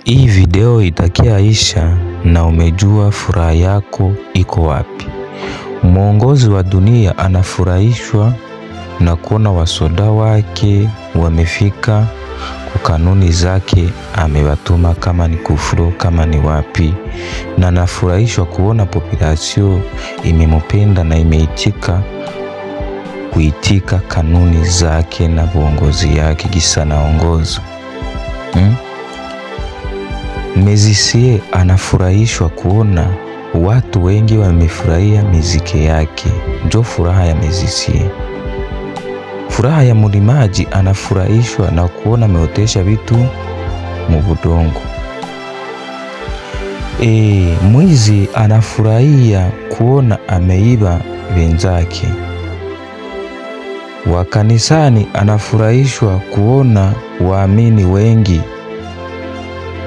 Hii video itakiaisha na umejua furaha yako iko wapi. Mwongozi wa dunia anafurahishwa na kuona wasoda wake wamefika kwa kanuni zake, amewatuma kama ni kufuru kama ni wapi, na anafurahishwa kuona population imemupenda na imeitika kuitika kanuni zake na uongozi yake gisa naongoza. Mezisie anafurahishwa kuona watu wengi wamefurahia miziki yake. Ndio furaha ya Mezisie. Furaha ya mulimaji anafurahishwa na kuona ameotesha vitu mu budongo. Mwizi anafurahia kuona ameiba wenzake. Wa kanisani anafurahishwa kuona waamini wengi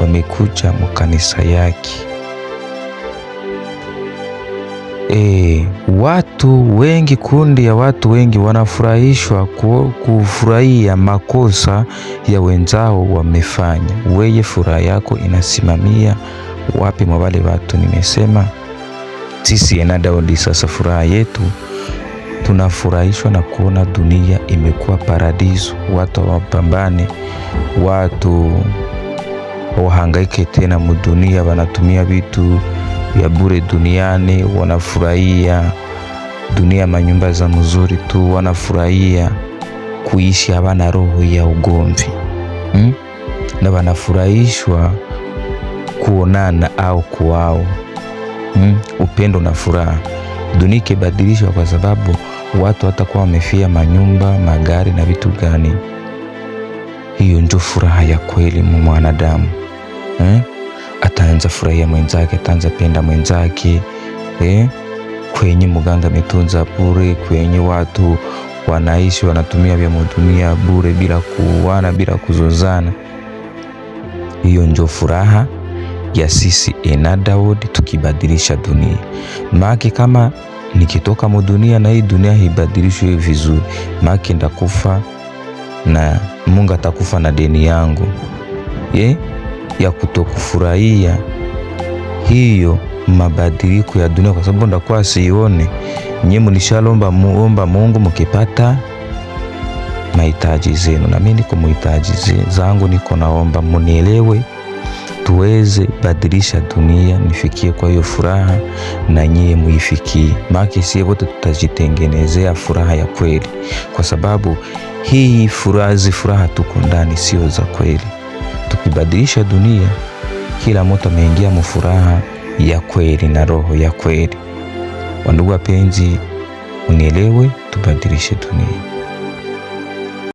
wamekuja mkanisa yake. Watu wengi, kundi ya watu wengi wanafurahishwa kufurahia makosa ya wenzao wamefanya. Weye furaha yako inasimamia wapi mwa wale watu? Nimesema sisi Enadaudi sasa furaha yetu tunafurahishwa na kuona dunia imekuwa paradiso. Watu wapambane, watu wahangaike tena mu dunia, wanatumia vitu ya bure duniani, wanafurahia dunia manyumba za mzuri tu, wanafurahia kuishi habana roho ya ugomvi. Na wanafurahishwa kuonana au kuwao. Upendo na furaha. Dunia ikibadilishwa kwa sababu watu watakuwa wamefia manyumba, magari na vitu gani. Hiyo ndio furaha ya kweli mwanadamu. Ataanza furahia mwenzake, ataanza penda mwenzake. Kwenye muganga ametunza bure, kwenye watu wanaishi wanatumia vya dunia bure bila kuuana, bila kuzozana. Hiyo ndio furaha ya sisi Enadaudi tukibadilisha dunia. Maki kama nikitoka mu dunia na hii dunia ibadilishwe vizuri, maki ndakufa na Mungu atakufa na deni yangu ya kutokufurahia hiyo mabadiliko ya dunia, kwa sababu ndakuwa sione. Nyinyi mlishalomba Mungu mkipata mahitaji zenu, na mimi niko mahitaji zangu, niko naomba munielewe, tuweze badilisha dunia, nifikie kwa hiyo furaha na nyie muifikie. Maana sisi wote tutajitengenezea furaha ya kweli, kwa sababu hii furaha tuko ndani sio za kweli. Tukibadilisha dunia, kila mtu ameingia mu furaha ya kweli na roho ya kweli. Wandugu wapenzi, unielewe, tubadilishe dunia.